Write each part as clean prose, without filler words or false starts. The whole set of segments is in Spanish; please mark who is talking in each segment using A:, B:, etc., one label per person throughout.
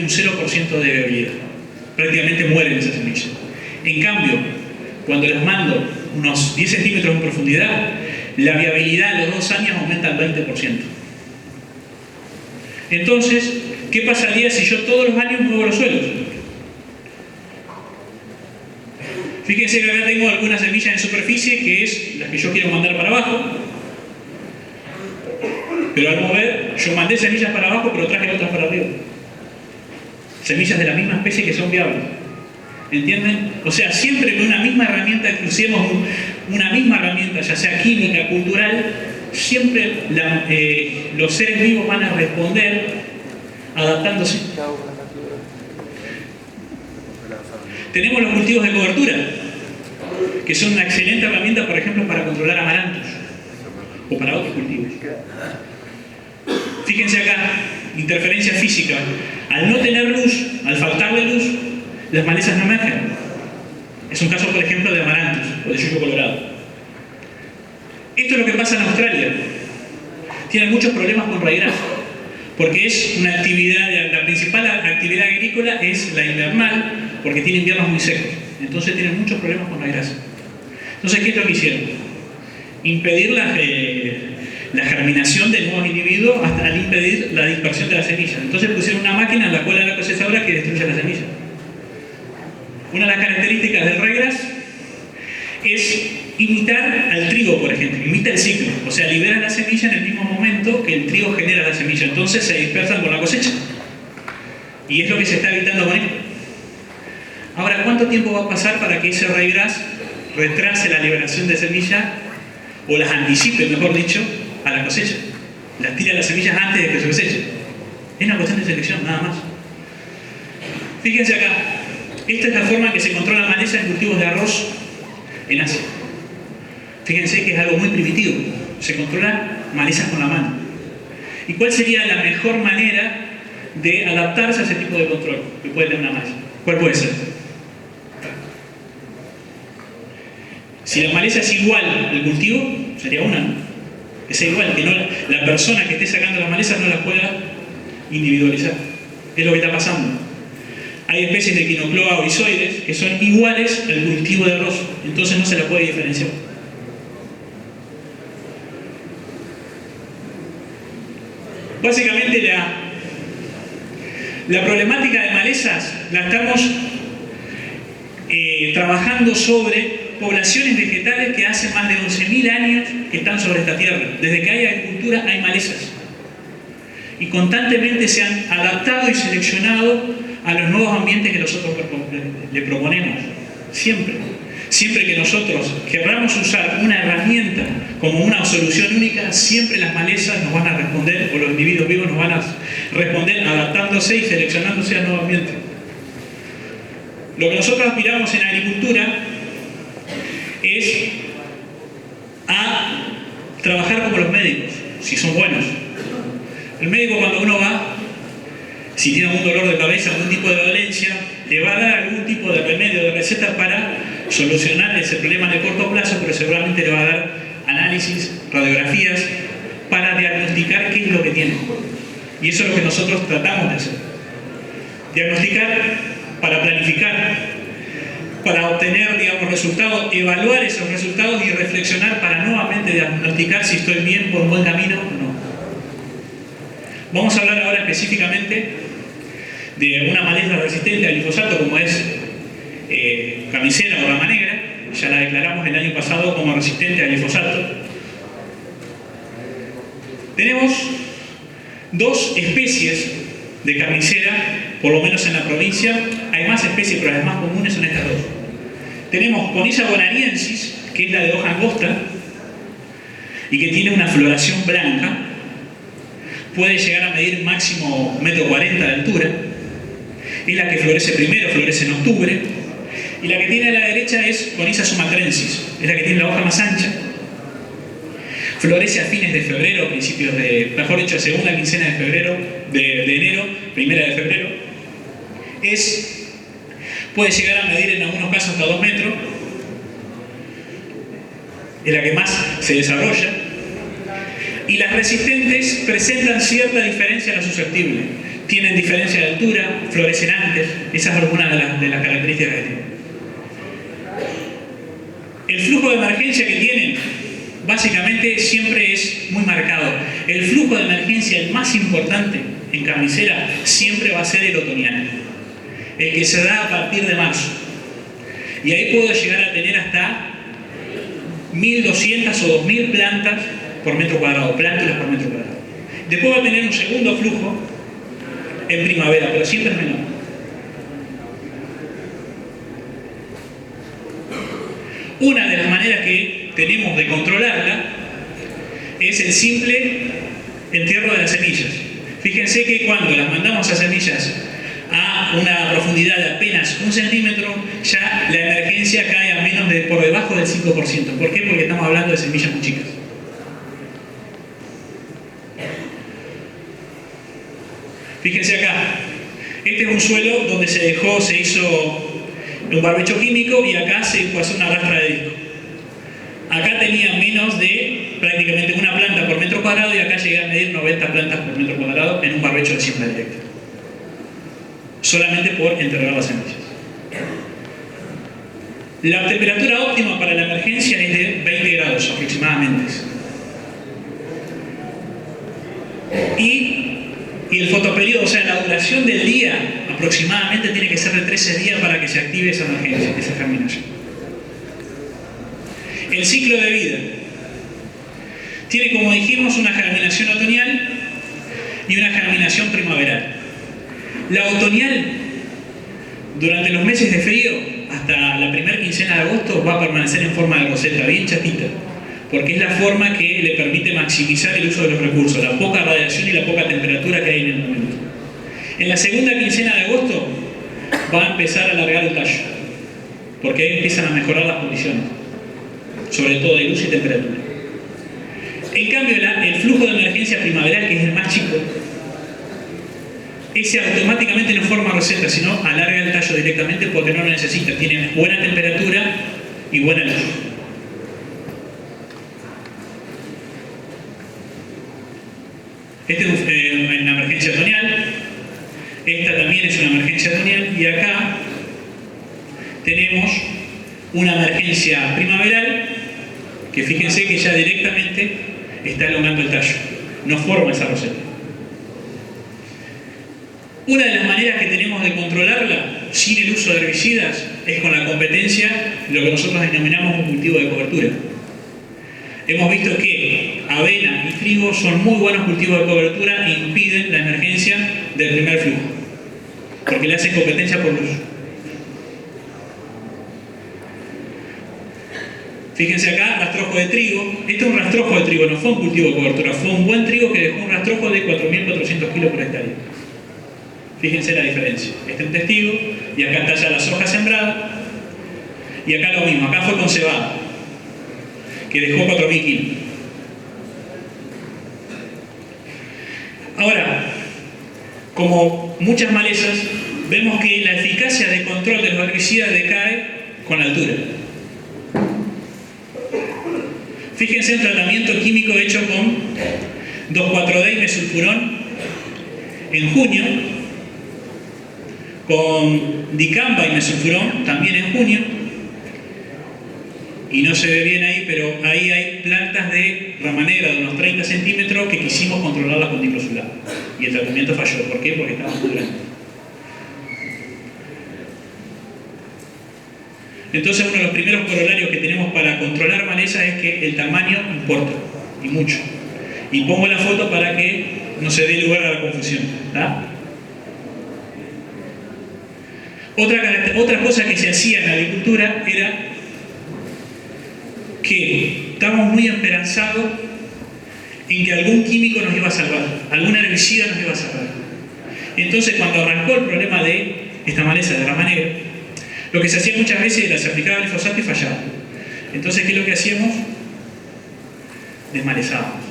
A: un 0% de viabilidad. Prácticamente mueren esas semillas. En cambio, cuando las mando unos 10 centímetros en profundidad, la viabilidad a los 2 años aumenta al 20%. Entonces, ¿qué pasaría si yo todos los años muevo los suelos? Fíjense que acá tengo algunas semillas en superficie, que es las que yo quiero mandar para abajo. Pero al mover, yo mandé semillas para abajo, pero traje otras para arriba. Semillas de la misma especie que son viables. ¿Entienden? O sea, siempre con una misma herramienta, que usemos una misma herramienta, ya sea química, cultural, siempre los seres vivos van a responder adaptándose. Tenemos los cultivos de cobertura, que son una excelente herramienta, por ejemplo, para controlar amarantos o para otros cultivos. Fíjense acá, interferencia física. Al no tener luz, al faltarle luz, las malezas no emergen. Es un caso, por ejemplo, de amarantos o de yuyo colorado. Esto es lo que pasa en Australia. Tienen muchos problemas con raigras, porque es una actividad, la principal actividad agrícola es la invernal, porque tiene inviernos muy secos. Entonces tienen muchos problemas con raigras. Entonces, ¿qué es lo que hicieron? Impedir la germinación de nuevos individuos hasta impedir la dispersión de las semillas. Entonces pusieron una máquina en la cola de la cosechadora que destruye las semillas. Una de las características del raigras es imitar al trigo, por ejemplo, imita el ciclo, o sea, libera la semilla en el mismo momento que el trigo genera la semilla, entonces se dispersan con la cosecha. Y es lo que se está evitando con esto. Ahora, ¿cuánto tiempo va a pasar para que ese raigras retrase la liberación de semillas, o las anticipe, mejor dicho, a la cosecha? Las tira las semillas antes de que se coseche. Es una cuestión de selección, nada más. Fíjense acá, esta es la forma en que se controla maleza en cultivos de arroz en Asia. Fíjense que es algo muy primitivo. Se controla malezas con la mano. ¿Y cuál sería la mejor manera de adaptarse a ese tipo de control que puede tener una maleza? ¿Cuál puede ser? Si la maleza es igual al cultivo, sería una, ¿no? Que sea igual, que no, la persona que esté sacando las malezas no las pueda individualizar. Es lo que está pasando. Hay especies de Quinocloa oizoides que son iguales al cultivo de arroz, entonces no se la puede diferenciar. Básicamente la problemática de malezas la estamos trabajando sobre poblaciones vegetales que hace más de 11.000 años que están sobre esta tierra. Desde que hay agricultura hay malezas. Y constantemente se han adaptado y seleccionado a los nuevos ambientes que nosotros le proponemos. Siempre. Siempre que nosotros querramos usar una herramienta como una solución única, siempre las malezas nos van a responder, o los individuos vivos nos van a responder adaptándose y seleccionándose al nuevo ambiente. Lo que nosotros aspiramos en agricultura es a trabajar como los médicos, si son buenos. El médico, cuando uno va, si tiene algún dolor de cabeza, algún tipo de dolencia, le va a dar algún tipo de remedio, de receta para solucionar ese problema de corto plazo, pero seguramente le va a dar análisis, radiografías, para diagnosticar qué es lo que tiene. Y eso es lo que nosotros tratamos de hacer. Diagnosticar para planificar, para obtener, digamos, resultados, evaluar esos resultados y reflexionar para nuevamente diagnosticar si estoy bien, por un buen camino o no. Vamos a hablar ahora específicamente de una maleza resistente al glifosato como es camisera o rama negra. Ya la declaramos el año pasado como resistente al glifosato. Tenemos dos especies de camisera, por lo menos en la provincia. Hay más especies, pero las más comunes son estas dos. Tenemos Conilla bonariensis, que es la de hoja angosta y que tiene una floración blanca. Puede llegar a medir máximo 1,40 m de altura. Es la que florece primero, florece en octubre. Y la que tiene a la derecha es Conilla sumatrensis, es la que tiene la hoja más ancha. Florece a fines de febrero, principios de, mejor dicho, segunda quincena de febrero, de enero, primera de febrero. Puede llegar a medir en algunos casos hasta 2 metros. Es la que más se desarrolla. Y las resistentes presentan cierta diferencia a la susceptible. tienen diferencia de altura, florecen antes. Esa es alguna de las características que tienen. El flujo de emergencia que tienen, básicamente, siempre es muy marcado. El flujo de emergencia, el más importante en carnicera, siempre va a ser el otoñal, el que se da a partir de marzo. Y ahí puedo llegar a tener hasta 1.200 o 2.000 plantas por metro cuadrado, plántulas por metro cuadrado. Después va a tener un segundo flujo en primavera, pero siempre es menor. Una de las maneras que tenemos de controlarla es el simple entierro de las semillas. Fíjense que cuando las mandamos a semillas a una profundidad de apenas 1 centímetro, ya la emergencia cae a menos de por debajo del 5%. ¿Por qué? Porque estamos hablando de semillas muy chicas. Fíjense acá, este es un suelo donde se hizo un barbecho químico y acá se fue a hacer una rastra de disco. Acá tenía menos de prácticamente una planta por metro cuadrado y acá llegué a medir 90 plantas por metro cuadrado en un barbecho de siembra directa. Solamente por enterrar las semillas. La temperatura óptima para la emergencia es de 20 grados aproximadamente. Y el fotoperiodo, o sea, la duración del día aproximadamente tiene que ser de 13 días para que se active esa emergencia, esa germinación. El ciclo de vida tiene, como dijimos, una germinación otoñal y una germinación primaveral. La otoñal, durante los meses de frío, hasta la primera quincena de agosto, va a permanecer en forma de roseta, bien chatita, porque es la forma que le permite maximizar el uso de los recursos, la poca radiación y la poca temperatura que hay en el momento. En la segunda quincena de agosto va a empezar a alargar el tallo, porque ahí empiezan a mejorar las condiciones, sobre todo de luz y temperatura. En cambio, el flujo de emergencia primaveral, que es el más chico, ese automáticamente no forma roseta, sino alarga el tallo directamente porque no lo necesita, tiene buena temperatura y buena luz. Esta es una emergencia otoñal, esta también es una emergencia otoñal y acá tenemos una emergencia primaveral que fíjense que ya directamente está elongando el tallo, no forma esa roseta. Una de las maneras que tenemos de controlarla sin el uso de herbicidas es con la competencia, lo que nosotros denominamos un cultivo de cobertura. Hemos visto que avena y trigo son muy buenos cultivos de cobertura e impiden la emergencia del primer flujo, porque le hacen competencia por luz. Fíjense acá, rastrojo de trigo. Esto es un rastrojo de trigo, no fue un cultivo de cobertura, fue un buen trigo que dejó un rastrojo de 4.400 kilos por hectárea. Fíjense la diferencia. Este es un testigo, y acá está ya la soja sembrada, y acá lo mismo, acá fue con cebada, que dejó 4.000 kilos. Ahora, como muchas malezas, vemos que la eficacia de control de los herbicidas decae con la altura. Fíjense un tratamiento químico hecho con 2,4-D-mesulfurón en junio, con dicamba y mesulfurón también en junio, y no se ve bien ahí, pero ahí hay plantas de ramanera de unos 30 centímetros que quisimos controlarlas con diclofenaco y el tratamiento falló. ¿Por qué? Porque estaban muy grandes. Entonces, uno de los primeros corolarios que tenemos para controlar maleza es que el tamaño importa, y mucho. Y pongo la foto para que no se dé lugar a la confusión, ¿tá? Otra cosa que se hacía en la agricultura era que estábamos muy esperanzados en que algún químico nos iba a salvar, algún herbicida nos iba a salvar. Entonces, cuando arrancó el problema de esta maleza de ramanera, lo que se hacía muchas veces era se aplicaba glifosato y fallaba. Entonces, ¿qué es lo que hacíamos? Desmalezábamos,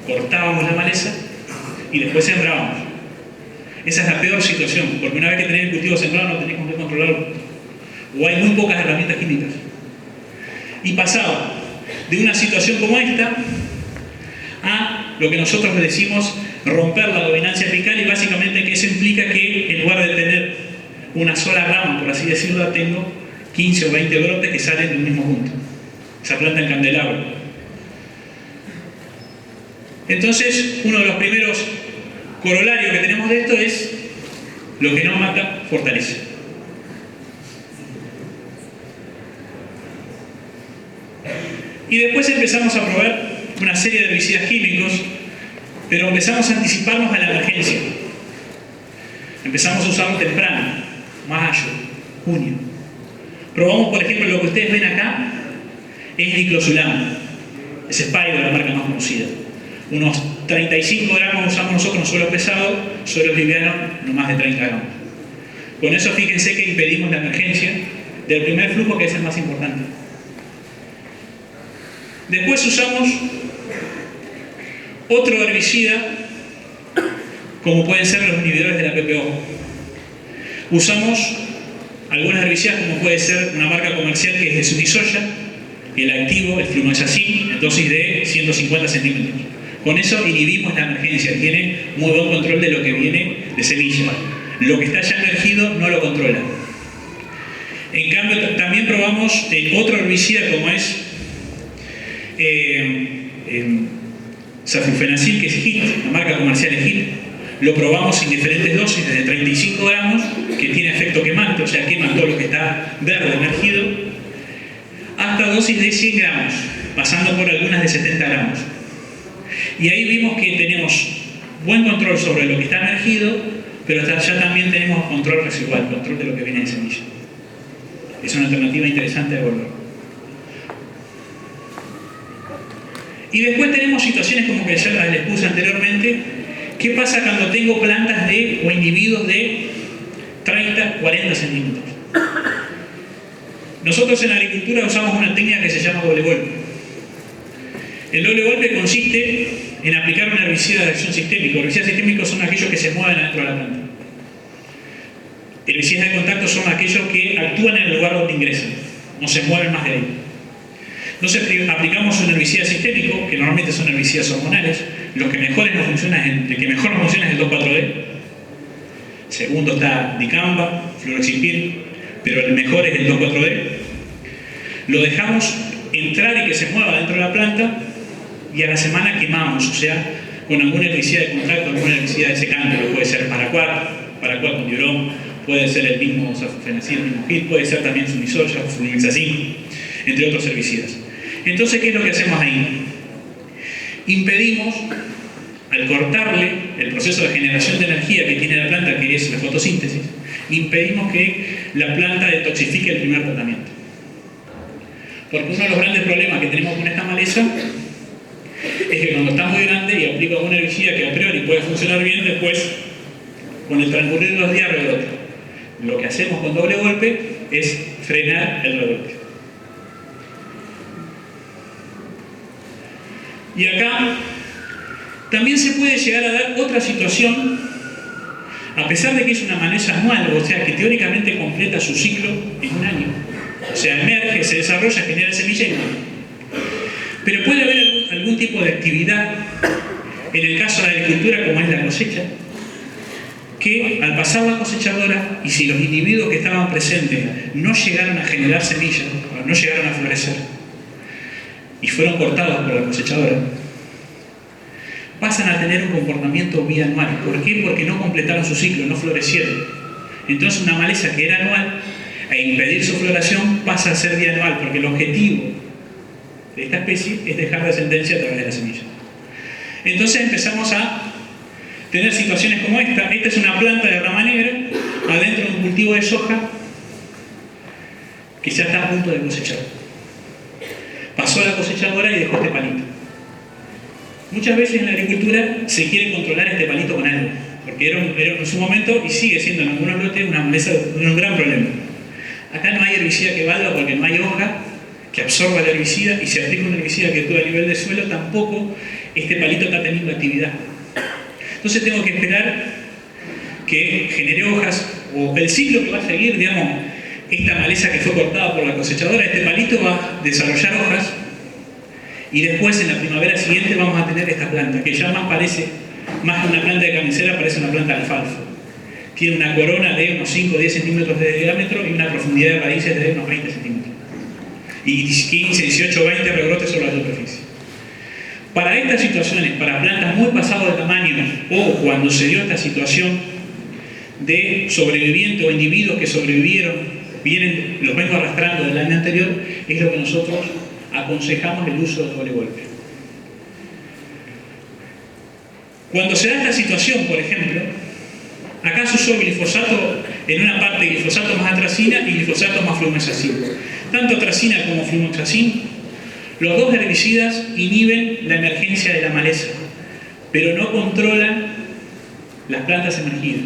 A: cortábamos la maleza y después sembrábamos. Esa es la peor situación, porque una vez que tenés el cultivo sembrado no tenés con qué controlarlo. O hay muy pocas herramientas químicas. Y pasaba de una situación como esta a lo que nosotros le decimos romper la dominancia apical, y básicamente que eso implica que en lugar de tener una sola rama, por así decirlo, tengo 15 o 20 brotes que salen de un mismo punto. Esa planta en candelabro. Entonces, uno de los primeros corolarios que tenemos de esto es: lo que no mata, fortalece. Y después empezamos a probar una serie de herbicidas químicos, pero empezamos a anticiparnos a la emergencia. Empezamos a usarlos temprano, mayo, junio. Probamos, por ejemplo, lo que ustedes ven acá, es diclosulam, es Spyder, la marca más conocida. Unos 35 gramos usamos nosotros en suelo pesado, suelo liviano, no más de 30 gramos. Con eso fíjense que impedimos la emergencia del primer flujo, que es el más importante. Después usamos otro herbicida, como pueden ser los inhibidores de la PPO. Usamos algunos herbicidas, como puede ser una marca comercial que es de Sunisoya, el activo, el flumioxazin, en dosis de 150 centímetros. Con eso inhibimos la emergencia, tiene muy buen control de lo que viene de semilla. Lo que está ya emergido no lo controla. En cambio, también probamos otro herbicida como es saflufenacil, que es HIT, la marca comercial es HIT. Lo probamos en diferentes dosis, desde 35 gramos, que tiene efecto quemante, o sea, quema todo lo que está verde emergido, hasta dosis de 100 gramos, pasando por algunas de 70 gramos. Y ahí vimos que tenemos buen control sobre lo que está emergido, pero ya también tenemos control residual, control de lo que viene de semilla. Es una alternativa interesante de volver. Y después tenemos situaciones como que ya les puse anteriormente. ¿Qué pasa cuando tengo plantas o individuos de 30, 40 centímetros? Nosotros en la agricultura usamos una técnica que se llama doble golpe. El doble golpe consiste en aplicar un herbicida de acción sistémica. Herbicidas sistémicos son aquellos que se mueven adentro de la planta. Herbicidas de contacto son aquellos que actúan en el lugar donde ingresan, no se mueven más de ahí. Entonces aplicamos un herbicida sistémico, que normalmente son herbicidas hormonales. El que mejor nos funciona es el 2,4-D. Segundo está dicamba, fluroxipir, pero el mejor es el 2,4-D. Lo dejamos entrar y que se mueva dentro de la planta, y a la semana quemamos, o sea, con algún herbicida de contacto, algún herbicida de secante, que puede ser paraquat con diurón, puede ser el mismo saflufenacil, el mismo HIT, puede ser también Sunisoya, flumioxazin, entre otros herbicidas. Entonces, ¿qué es lo que hacemos ahí? Impedimos, al cortarle el proceso de generación de energía que tiene la planta, que es la fotosíntesis, impedimos que la planta detoxifique el primer tratamiento. Porque uno de los grandes problemas que tenemos con esta maleza es que cuando está muy grande y aplico una herbicida que a priori puede funcionar bien, después, con el transcurrir de los días, rebrote. Lo que hacemos con doble golpe es frenar el rebrote. Y acá también se puede llegar a dar otra situación, a pesar de que es una maleza anual, o sea, que teóricamente completa su ciclo en un año. O sea, emerge, se desarrolla, genera semilla y muere. Pero puede haber algún tipo de actividad, en el caso de la agricultura, como es la cosecha, que al pasar la cosechadora, y si los individuos que estaban presentes no llegaron a generar semillas, o no llegaron a florecer, y fueron cortados por la cosechadora, pasan a tener un comportamiento bianual. ¿Por qué? Porque no completaron su ciclo, no florecieron. Entonces una maleza que era anual, a impedir su floración, pasa a ser bianual, porque el objetivo de esta especie es dejar descendencia a través de la semilla. Entonces empezamos a tener situaciones como esta. Esta es una planta de rama negra, adentro de un cultivo de soja, que ya está a punto de cosechar. Pasó la cosechadora y dejó este palito. Muchas veces en la agricultura se quiere controlar este palito con algo, porque era en su momento, y sigue siendo en algunos lotes, una maleza, un gran problema. Acá no hay herbicida que valga porque no hay hoja que absorba el herbicida, y si aplica un herbicida que actúa a nivel de suelo, tampoco este palito está teniendo actividad. Entonces tengo que esperar que genere hojas, o el ciclo que va a seguir, digamos, esta maleza que fue cortada por la cosechadora. Este palito va a desarrollar hojas, y después en la primavera siguiente vamos a tener esta planta, que ya más parece Más que una planta de cabecera, parece una planta de alfalfa. Tiene una corona de unos 5 o 10 centímetros de diámetro y una profundidad de raíces de unos 20 centímetros. Y 15, 18, 20 rebrotes sobre la superficie. Para estas situaciones, para plantas muy pasadas de tamaño, o cuando se dio esta situación de sobrevivientes o individuos que sobrevivieron, los vengo arrastrando del año anterior, es lo que nosotros aconsejamos el uso de doble golpe. Cuando se da esta situación, por ejemplo, acá se usó glifosato, en una parte glifosato más atracina y glifosato más flumexacin. Tanto atracina como flumexacin, los dos herbicidas inhiben la emergencia de la maleza, pero no controlan las plantas emergidas.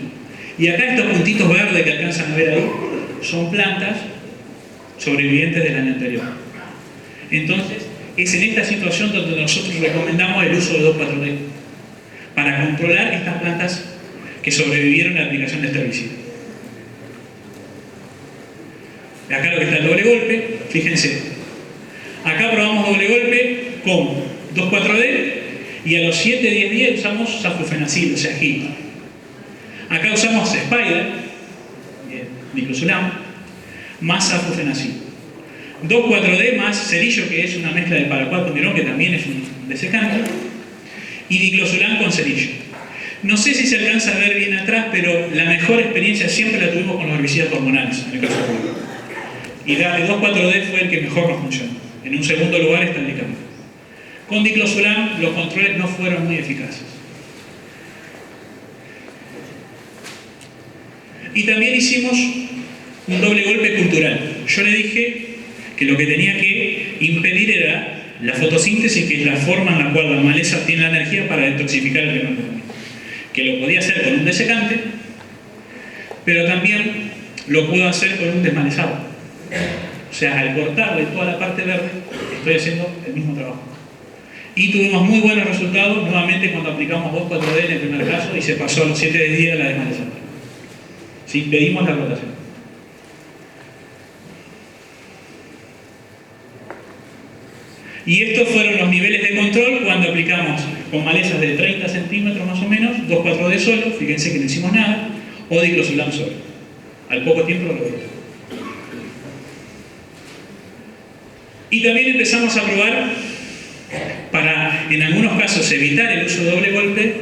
A: Y acá estos puntitos verdes que alcanzan a ver ahí, son plantas sobrevivientes del año anterior. Entonces, es en esta situación donde nosotros recomendamos el uso de 2,4-D para controlar estas plantas que sobrevivieron a la aplicación de este herbicida. Acá lo que está el doble golpe, fíjense. Acá probamos doble golpe con 2,4-D y a los 7-10 días usamos saflufenacil, o sea, HIT. Acá usamos Spider, diclosulam, más saflufenacil. 2,4-D más cerillo, que es una mezcla de paraquat con dirón, que también es un desecante, y diclosulam con cerillo. No sé si se alcanza a ver bien atrás, pero la mejor experiencia siempre la tuvimos con los herbicidas hormonales, en el caso de Julio. Y darle 2,4-D fue el que mejor nos funcionó. En un segundo lugar está el diclofenac. Con diclosulam los controles no fueron muy eficaces. Y también hicimos un doble golpe cultural. Yo le dije que lo que tenía que impedir era la fotosíntesis, que es la forma en la cual la maleza obtiene la energía para detoxificar el primer pulmón. Que lo podía hacer con un desecante, pero también lo puedo hacer con un desmalezado. O sea, al cortarle toda la parte verde, estoy haciendo el mismo trabajo. Y tuvimos muy buenos resultados nuevamente cuando aplicamos 2,4-D en el primer caso y se pasó a los 7 días la desmalezada. ¿Sí? Impedimos la rotación. Y estos fueron los niveles de control cuando aplicamos con malezas de 30 centímetros más o menos, 2,4-D solo, fíjense que no hicimos nada, o diclosulam solo. Al poco tiempo lo logramos. Y también empezamos a probar, para en algunos casos evitar el uso de doble golpe,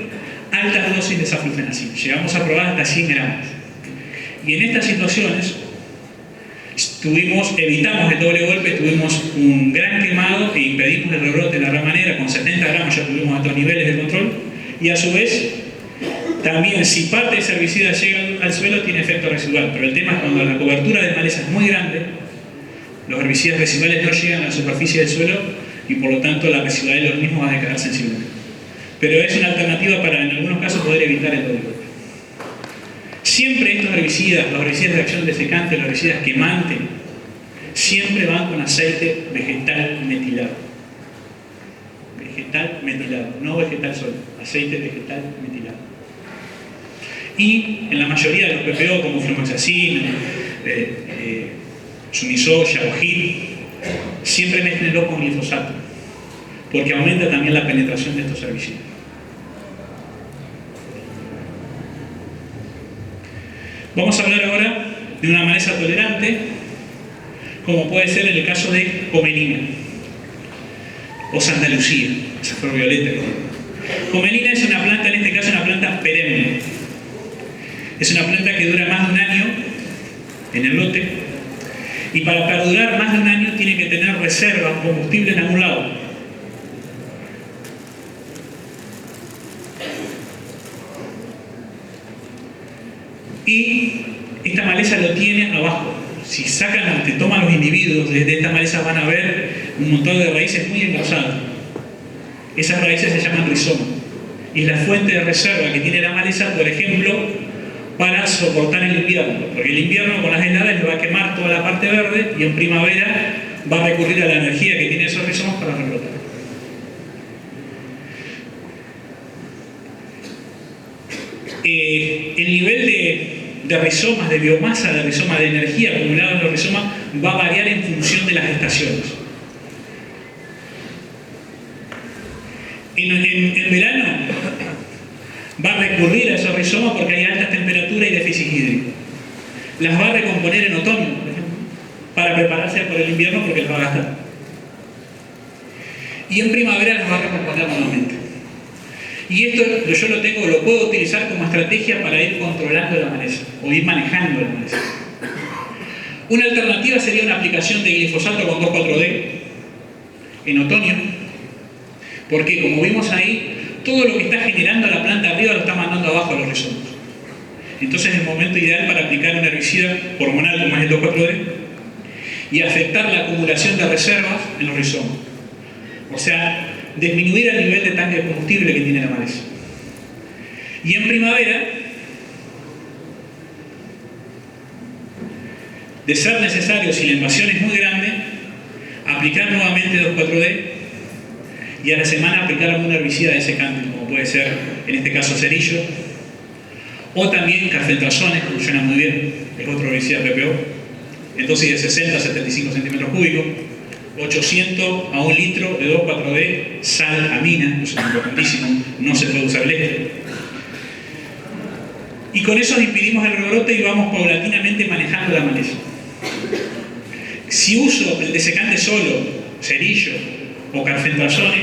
A: altas dosis de saflufenacil. Llegamos a probar hasta 100 gramos. Y en estas situaciones evitamos el doble golpe, tuvimos un gran quemado e impedimos el rebrote de la ramanera. Con 70 gramos ya tuvimos estos niveles de control. Y a su vez, también si parte de ese herbicida llega al suelo, tiene efecto residual. Pero el tema es cuando la cobertura de maleza es muy grande, los herbicidas residuales no llegan a la superficie del suelo y por lo tanto la residualidad de los mismos va a decaer sensiblemente. Pero es una alternativa para en algunos casos poder evitar el doble golpe. Siempre estos herbicidas, los herbicidas de acción desecante, los herbicidas quemantes, siempre van con aceite vegetal metilado. Vegetal metilado, no vegetal solo, aceite vegetal metilado. Y en la mayoría de los PPO, como flumexacin, Sunisoya o HIT, siempre mezclenlo con glifosato, porque aumenta también la penetración de estos herbicidas. Vamos a hablar ahora de una maleza tolerante, como puede ser en el caso de Comelina o Santa Lucía, esa flor violeta. Comelina es una planta, en este caso una planta perenne. Es una planta que dura más de un año en el lote, y para perdurar más de un año tiene que tener reserva o combustible en algún lado. Y esta maleza lo tiene abajo. Si toman los individuos de esta maleza, van a ver un montón de raíces muy engrosadas. Esas raíces se llaman rizoma. Y es la fuente de reserva que tiene la maleza, por ejemplo, para soportar el invierno. Porque el invierno con las heladas le va a quemar toda la parte verde y en primavera va a recurrir a la energía que tiene esos rizomas para rebrotar. El nivel de rizomas, de biomasa de rizoma, de energía acumulada en los rizomas va a variar en función de las estaciones. En verano Va a recurrir a esos rizomas porque hay altas temperaturas y déficit hídrico. Las va a recomponer en otoño, por ejemplo, para prepararse por el invierno porque las va a gastar. Y en primavera las va a recomponer nuevamente. Y esto yo lo puedo utilizar como estrategia para ir controlando la maleza o ir manejando la maleza. Una alternativa sería una aplicación de glifosato con 2,4-D en otoño, porque como vimos ahí, todo lo que está generando la planta arriba lo está mandando abajo a los rizomas. Entonces es el momento ideal para aplicar un herbicida hormonal como es el 2,4-D y afectar la acumulación de reservas en los rizomas. O sea, disminuir el nivel de tanque de combustible que tiene la maleza. Y en primavera, de ser necesario, si la invasión es muy grande, aplicar nuevamente 2,4-D y a la semana aplicar algún herbicida desecante, como puede ser, en este caso, cerillo, o también carfentrazones, que funciona muy bien, es otro herbicida PPO, en dosis de 60 a 75 centímetros cúbicos, 800 a 1 litro de 2,4-D, sal amina, eso es importantísimo, no se puede usar el éster. Y con eso impedimos el rebrote y vamos paulatinamente manejando la maleza. Si uso el desecante solo, cerillo o carfentrazones,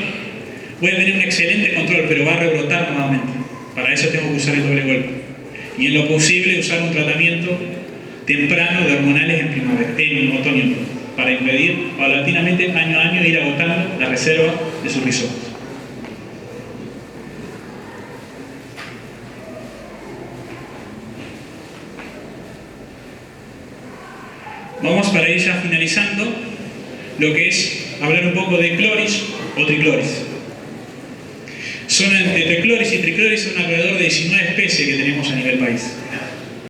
A: voy a tener un excelente control, pero va a rebrotar nuevamente. Para eso tengo que usar el doble golpe. Y en lo posible usar un tratamiento temprano de hormonales en otoño, para impedir paulatinamente, año a año, ir agotando la reserva de sus rizomas. Vamos para ir ya finalizando lo que es hablar un poco de cloris o tricloris. Son entre tricloris y tricloris son alrededor de 19 especies que tenemos a nivel país.